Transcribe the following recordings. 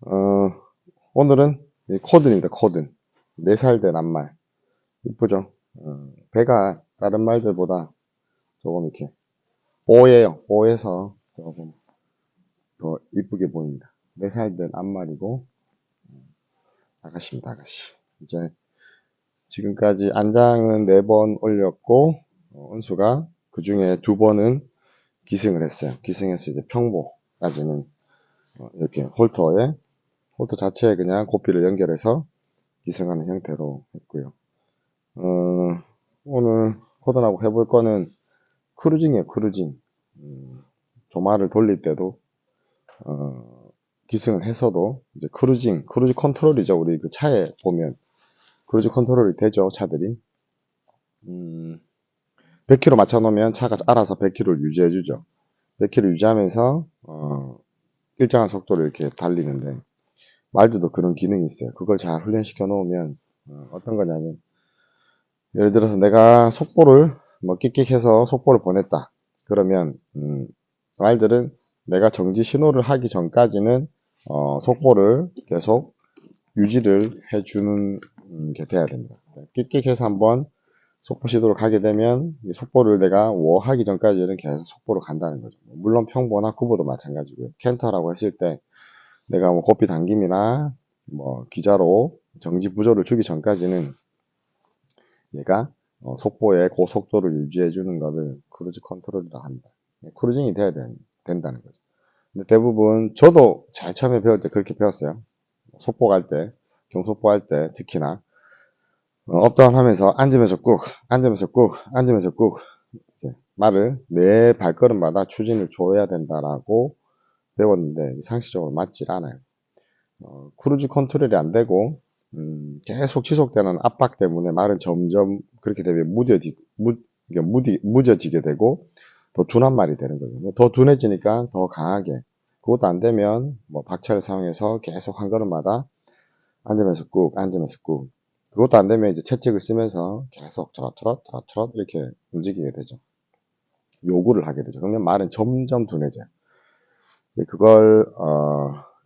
어, 오늘은 이 코든입니다. 코든. 4살 된 암말. 이쁘죠? 배가 다른 말들보다 조금 이렇게 뽀예요. 뽀해서 조금 더 이쁘게 보입니다. 4살 된 암말이고 아가씨입니다. 아가씨. 이제 지금까지 안장은 4번 올렸고 은수가 그 중에 2번은 기승을 했어요. 기승해서 이제 평보까지는 이렇게 홀터 자체에 그냥 고삐를 연결해서 기승하는 형태로 했고요. 오늘 코든하고 해볼 거는 크루징이에요, 크루징. 조마를 돌릴 때도, 기승을 해서도, 이제 크루즈 컨트롤이죠. 우리 그 차에 보면, 크루즈 컨트롤이 되죠, 차들이. 100km 맞춰놓으면 차가 알아서 100km를 유지해주죠. 100km 유지하면서, 일정한 속도를 이렇게 달리는데, 말들도 그런 기능이 있어요. 그걸 잘 훈련시켜 놓으면, 어떤 거냐면, 예를 들어서 내가 속보를 뭐 끽끽해서 속보를 보냈다. 그러면 말들은 내가 정지 신호를 하기 전까지는 속보를 계속 유지를 해주는 게 돼야 됩니다. 끽끽해서 한번 속보 시도를 가게 되면 이 속보를 내가 하기 전까지는 계속 속보를 간다는 거죠. 물론 평보나 쿠보도 마찬가지고요. 캔터라고 했을 때 내가 뭐 고삐 당김이나 뭐 기자로 정지 부조를 주기 전까지는 얘가 속보의 고속도를 유지해 주는 것을 크루즈 컨트롤이라 합니다. 크루징이 돼야 된다는 거죠. 근데 대부분 저도 잘 처음에 배울 때 그렇게 배웠어요. 속보 갈 때, 경속보 할 때 특히나 업다운 하면서 앉으면서 꾹, 앉으면서 꾹, 앉으면서 꾹 말을 매 발걸음마다 추진을 줘야 된다라고 배웠는데 상식적으로 맞질 않아요. 크루즈 컨트롤이 안 되고 계속 지속되는 압박 때문에 말은 점점 그렇게 되면 무뎌지게 되고 더 둔한 말이 되는 거죠. 더 둔해지니까 더 강하게. 그것도 안 되면 뭐 박차를 사용해서 계속 한 걸음마다 앉으면서 꾹, 앉으면서 꾹. 그것도 안 되면 이제 채찍을 쓰면서 계속 트럿 이렇게 움직이게 되죠. 요구를 하게 되죠. 그러면 말은 점점 둔해져요. 그걸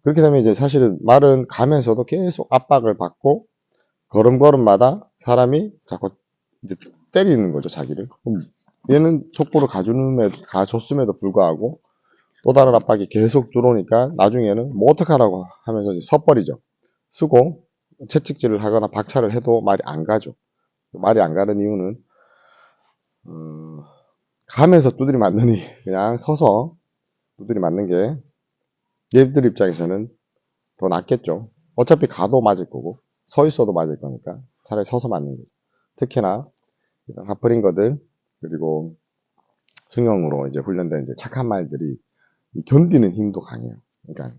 그렇게 되면 이제 사실은 말은 가면서도 계속 압박을 받고 걸음걸음마다 사람이 자꾸 이제 때리는 거죠, 자기를. 얘는 속보를 가줬음에도 불구하고 또 다른 압박이 계속 들어오니까 나중에는 뭐 어떡하라고 하면서 이제 섣버리죠. 쓰고 채찍질을 하거나 박차를 해도 말이 안 가죠. 말이 안 가는 이유는 가면서 두드리 맞느니 그냥 서서 두드리 맞는 게 얘들 입장에서는 더 낫겠죠. 어차피 가도 맞을 거고 서 있어도 맞을 거니까 차라리 서서 맞는 거죠. 특히나 하프링거들 그리고 승용으로 이제 훈련된 이제 착한 말들이 견디는 힘도 강해요. 그러니까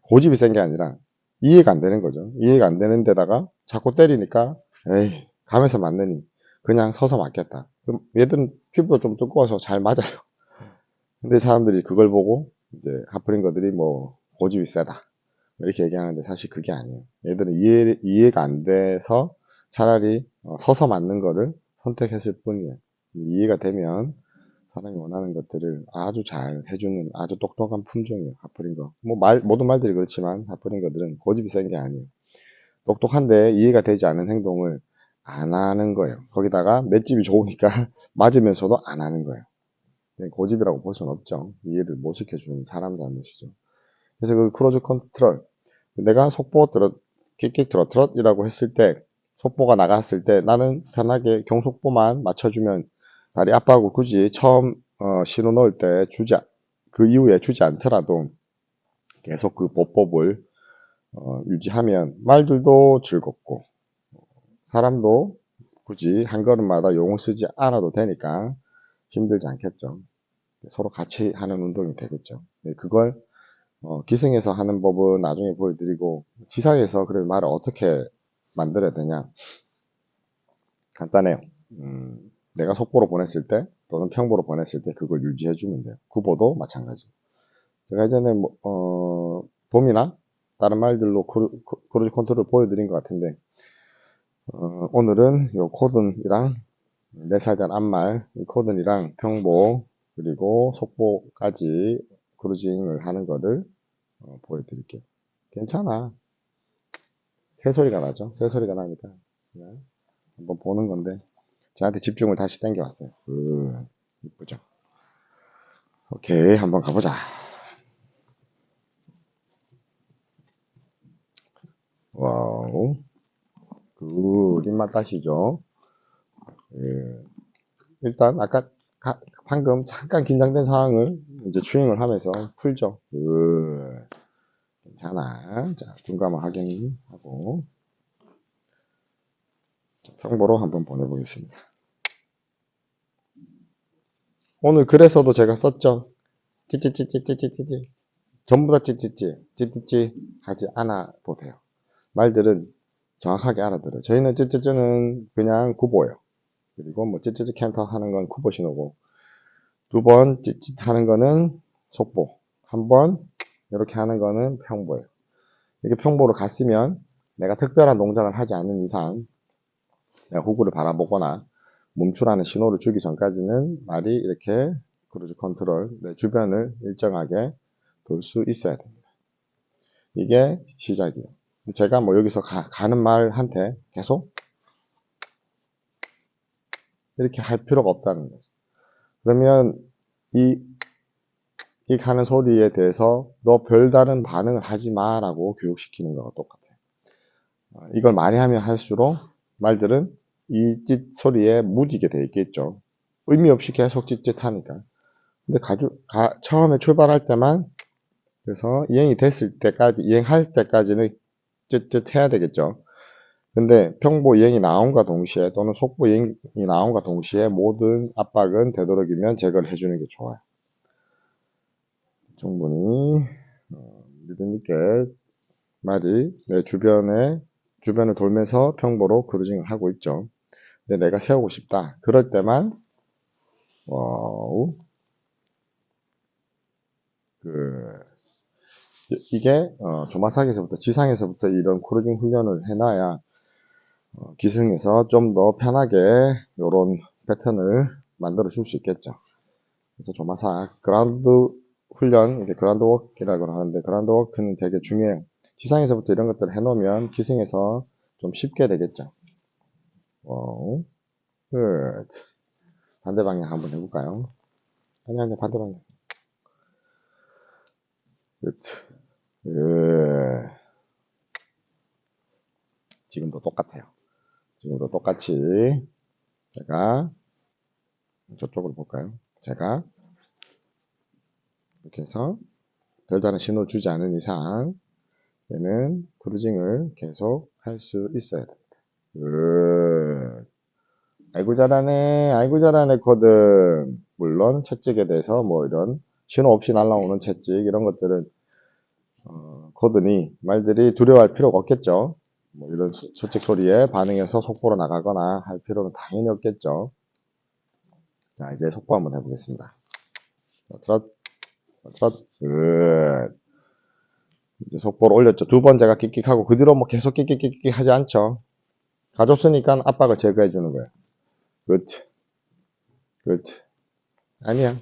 고집이 센 게 아니라 이해가 안 되는 거죠. 이해가 안 되는 데다가 자꾸 때리니까 에이 가면서 맞느니 그냥 서서 맞겠다. 그럼 얘들은 피부가 좀 두꺼워서 잘 맞아요. 근데 사람들이 그걸 보고 이제 하프링거들이 뭐 고집이 세다 이렇게 얘기하는데 사실 그게 아니에요. 얘들은 이해가 안 돼서 차라리 서서 맞는 거를 선택했을 뿐이에요. 이해가 되면 사람이 원하는 것들을 아주 잘 해주는 아주 똑똑한 품종이에요. 하프링거. 뭐 모든 말들이 그렇지만 하프링거들은 고집이 센 게 아니에요. 똑똑한데 이해가 되지 않은 행동을 안 하는 거예요. 거기다가 맷집이 좋으니까 맞으면서도 안 하는 거예요. 고집이라고 볼 수는 없죠. 이해를 못 시켜주는 사람 잘못이죠. 그래서 그 크루즈 컨트롤 내가 속보 끽끽 트롯이라고 했을 때 속보가 나갔을 때 나는 편하게 경속보만 맞춰주면 다리 압박을 굳이 처음 신호 넣을 때 그 이후에 주지 않더라도 계속 그 보법을 유지하면 말들도 즐겁고 사람도 굳이 한 걸음마다 용을 쓰지 않아도 되니까 힘들지 않겠죠. 서로 같이 하는 운동이 되겠죠. 그걸 기승에서 하는 법은 나중에 보여드리고 지상에서 그래 말을 어떻게 만들어야 되냐 간단해요. 내가 속보로 보냈을 때 또는 평보로 보냈을 때 그걸 유지해 주면 돼요. 구보도 마찬가지. 제가 예전에 봄이나 다른 말들로 크루즈 컨트롤 보여드린 것 같은데 오늘은 요 코든이랑 4살 된 암말 코든이랑 평보 그리고 속보까지 크루징을 하는 거를 보여드릴게요. 괜찮아. 새소리가 나죠? 새소리가 나니까. 그냥 한번 보는 건데, 저한테 집중을 다시 땡겨왔어요. 이쁘죠? 오케이, 한번 가보자. 와우. 입맛 따시죠? 예. 일단, 방금 잠깐 긴장된 상황을 이제 주행을 하면서 풀죠. 괜찮아. 자, 눈 감아 확인하고, 평보로 한번 보내보겠습니다. 오늘 글에서도 제가 썼죠. 찌찌찌찌찌찌찌. 전부 다 찌찌찌 하지 않아 보세요. 말들은 정확하게 알아들어요. 저희는 찌찌찌는 그냥 구보예요. 그리고 뭐 찌찌찌 캔터 하는 건 구보 신호고, 두 번 찌찌 하는 거는 속보, 한 번 이렇게 하는 거는 평보예요. 이게 평보로 갔으면 내가 특별한 동작을 하지 않는 이상 내가 호구를 바라보거나 멈추라는 신호를 주기 전까지는 말이 이렇게 크루즈 컨트롤, 내 주변을 일정하게 돌 수 있어야 됩니다. 이게 시작이에요. 제가 뭐 여기서 가는 말한테 계속 이렇게 할 필요가 없다는 거죠. 그러면 이 가는 소리에 대해서 너 별다른 반응을 하지 마라고 교육시키는 거와 똑같아요. 이걸 많이 하면 할수록 말들은 이 찢 소리에 무디게 돼 있겠죠. 의미 없이 계속 찢찢 하니까. 근데 처음에 출발할 때만, 그래서 이행이 됐을 때까지, 이행할 때까지는 찢찢 해야 되겠죠. 근데 평보 이행이 나온과 동시에 또는 속보 이행이 나온과 동시에 모든 압박은 되도록이면 제거를 해주는 게 좋아요. 충분히 믿음 있게 말이 내 주변을 돌면서 평보로 크루징을 하고 있죠. 근데 내가 세우고 싶다. 그럴 때만 와우 이게 조마사기에서부터 지상에서부터 이런 크루징 훈련을 해놔야 기승에서 좀 더 편하게 이런 패턴을 만들어 줄 수 있겠죠. 그래서 조마사 그라운드 훈련, 이게 그라운드 워크라고 하는데 그라운드 워크는 되게 중요해요. 지상에서부터 이런 것들을 해놓으면 기승에서 좀 쉽게 되겠죠. 굿. 반대 방향 한번 해볼까요? 아니 반대 방향. 굿. 지금도 똑같아요. 지금도 똑같이 제가 저쪽으로 볼까요? 제가 이렇게 해서 별다른 신호를 주지 않은 이상 얘는 크루징을 계속 할 수 있어야 됩니다. 아이고 잘하네 코드. 물론 채찍에 대해서 뭐 이런 신호 없이 날아오는 채찍 이런 것들은 코드니 말들이 두려워할 필요가 없겠죠. 뭐 이런 채찍 소리에 반응해서 속보로 나가거나 할 필요는 당연히 없겠죠. 자, 이제 속보 한번 해보겠습니다. 트롯, 이제 속보를 올렸죠. 두 번 제가 끽끽하고 그 뒤로 뭐 계속 끽끽 하지 않죠. 가줬으니까 압박을 제거해 주는 거예요. 그렇지. 아니야.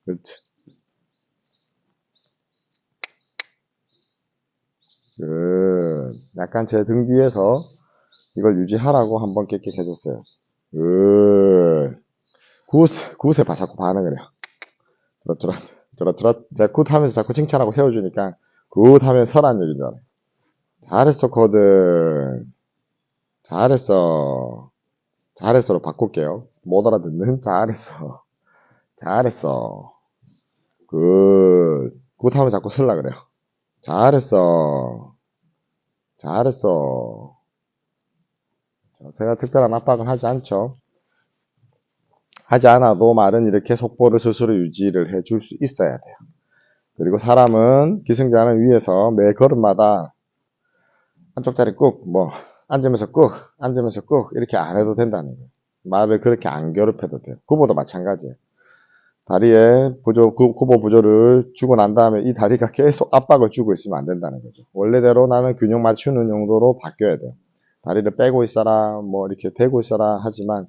그렇지. 약간 제 등 뒤에서 이걸 유지하라고 한번 끽끽 해줬어요. 굿에 자꾸 반응을 해요. 제가 굿 하면서 자꾸 칭찬하고 세워주니까 굿 하면 서란 얘기인 줄 알아요. 잘했어, 코드. 잘했어로 바꿀게요. 못 알아듣는 잘했어. 굿 하면 자꾸 쓸라 그래요. 잘했어. 제가 특별한 압박은 하지 않죠. 하지 않아도 말은 이렇게 속보를 스스로 유지를 해줄 수 있어야 돼요. 그리고 사람은 기승자는 위에서 매 걸음마다 한쪽 다리 꾹, 앉으면서 꾹 이렇게 안 해도 된다는 거예요. 말을 그렇게 안 괴롭혀도 돼요. 구보도 마찬가지예요. 다리에 구보 부조를 주고 난 다음에 이 다리가 계속 압박을 주고 있으면 안 된다는 거죠. 원래대로 나는 균형 맞추는 용도로 바뀌어야 돼요. 다리를 빼고 있어라, 뭐 이렇게 대고 있어라 하지만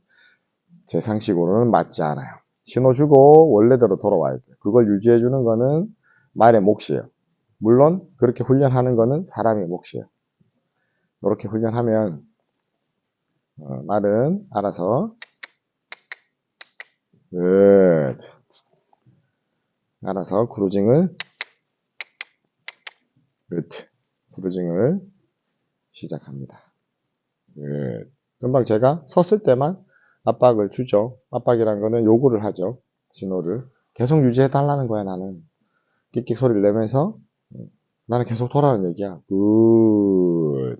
제 상식으로는 맞지 않아요. 신호 주고 원래대로 돌아와야 돼요. 그걸 유지해 주는 거는 말의 몫이에요. 물론 그렇게 훈련하는 거는 사람의 몫이에요. 이렇게 훈련하면 말은 알아서 끝. 알아서 크루징을 끝. 크루징을 시작합니다. 끝. 금방 제가 섰을 때만 압박을 주죠. 압박이란 거는 요구를 하죠. 신호를. 계속 유지해 달라는 거야, 나는. 끽끽 소리를 내면서 나는 계속 돌아라는 얘기야. 굿.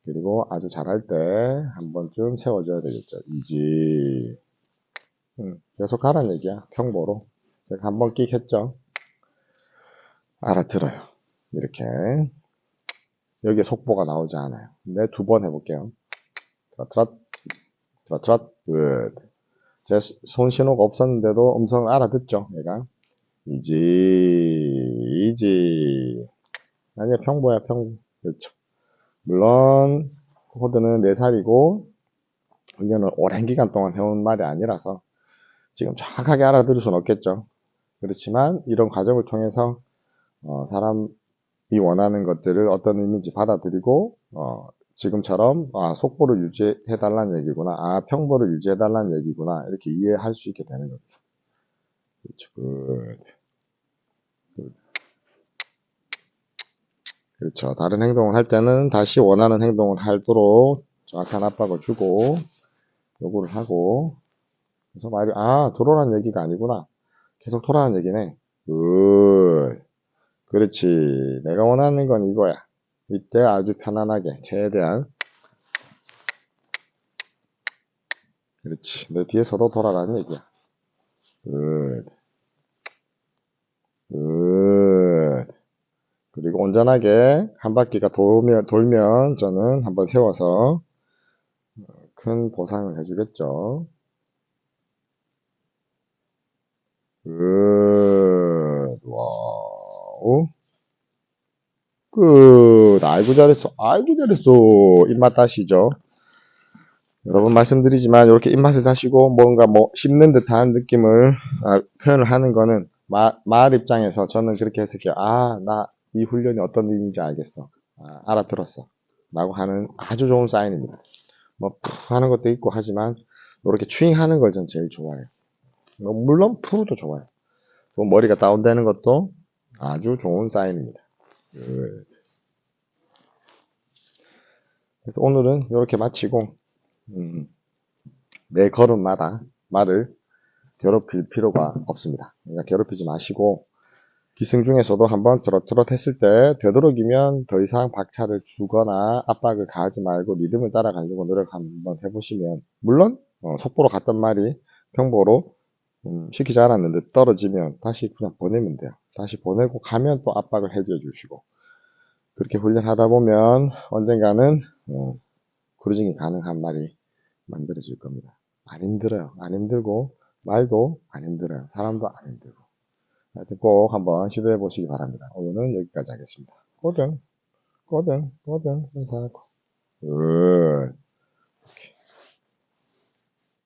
그리고 아주 잘할 때 한 번쯤 세워줘야 되겠죠. 이지. 계속 가라는 얘기야. 평보로. 제가 한 번 끽 했죠. 알아들어요. 이렇게. 여기에 속보가 나오지 않아요. 근데 두 번 해볼게요. 트라트랏, 트라트랏, 굿. 제 손 신호가 없었는데도 음성을 알아듣죠, 얘가. 이지. 아니야, 평보야, 평보. 그렇죠. 물론, 호드는 4살이고, 훈련을 오랜 기간 동안 해온 말이 아니라서, 지금 정확하게 알아들을 수는 없겠죠. 그렇지만, 이런 과정을 통해서, 사람이 원하는 것들을 어떤 의미인지 받아들이고, 지금처럼, 속보를 유지해달라는 얘기구나. 평보를 유지해달라는 얘기구나. 이렇게 이해할 수 있게 되는 거죠. 그렇죠. 그렇죠. 다른 행동을 할 때는 다시 원하는 행동을 하도록 정확한 압박을 주고 요구를 하고 그래서 말이 돌아라는 얘기가 아니구나. 계속 돌아라는 얘기네. 그렇지. 내가 원하는 건 이거야. 이때 아주 편안하게 최대한 그렇지. 내 뒤에서도 돌아라는 얘기야. 굿. 굿. 그리고 온전하게 한 바퀴가 돌면 저는 한번 세워서 큰 보상을 해주겠죠. 와우. 아이고 잘했어. 아이고 잘했어. 입맛 다시죠. 여러분 말씀드리지만 이렇게 입맛을 다시고 뭔가 씹는 듯한 느낌을 표현을 하는 거는 말 입장에서 저는 그렇게 했을게요. 나 이 훈련이 어떤 의미인지 알겠어. 알아들었어. 라고 하는 아주 좋은 사인입니다. 하는 것도 있고 하지만 이렇게 추잉하는 걸 전 제일 좋아해요. 물론 프로도 좋아요. 머리가 다운되는 것도 아주 좋은 사인입니다. 그래서 오늘은 이렇게 마치고 매 걸음마다 말을 괴롭힐 필요가 없습니다. 그러니까 괴롭히지 마시고 기승 중에서도 한번 트롯트롯 했을 때 되도록이면 더 이상 박차를 주거나 압박을 가하지 말고 리듬을 따라가려고 노력 한번 해보시면 물론 속보로 갔던 말이 평보로 시키지 않았는데 떨어지면 다시 그냥 보내면 돼요. 다시 보내고 가면 또 압박을 해줘 주시고 그렇게 훈련하다 보면 언젠가는 크루징이 가능한 말이 만들어질 겁니다. 안 힘들어요. 안 힘들고 말도 안 힘들어요. 사람도 안 힘들고 하여튼 꼭 한번 시도해 보시기 바랍니다. 오늘은 여기까지 하겠습니다. 꼬등 인사하고